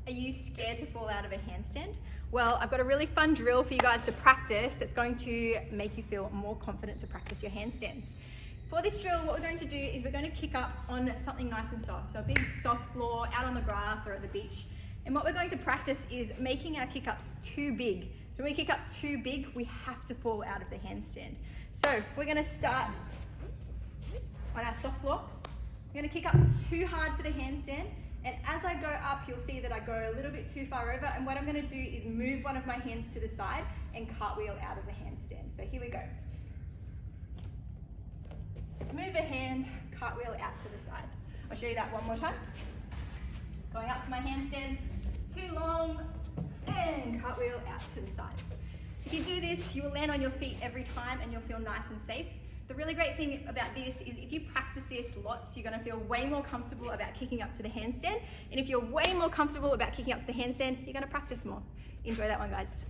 Are you scared to fall out of a handstand? Well, I've got a really fun drill for you guys to practice that's going to make you feel more confident to practice your handstands. For this drill, what we're going to do is we're going to kick up on something nice and soft. So a big soft floor out on the grass or at the beach. And what we're going to practice is making our kick-ups too big. So when we kick up too big, we have to fall out of the handstand. So we're going to start on our soft floor. I'm going to kick up too hard for the handstand. And as I go up, you'll see that I go a little bit too far over, and what I'm going to do is move one of my hands to the side and cartwheel out of the handstand. So here we go. Move a hand, cartwheel out to the side. I'll show you that one more time. Going up for my handstand, too long, and cartwheel out to the side. If you do this, you will land on your feet every time and you'll feel nice and safe. The really great thing about this is if you practice this lots, you're going to feel way more comfortable about kicking up to the handstand. And if you're way more comfortable about kicking up to the handstand, you're going to practice more. Enjoy that one, guys.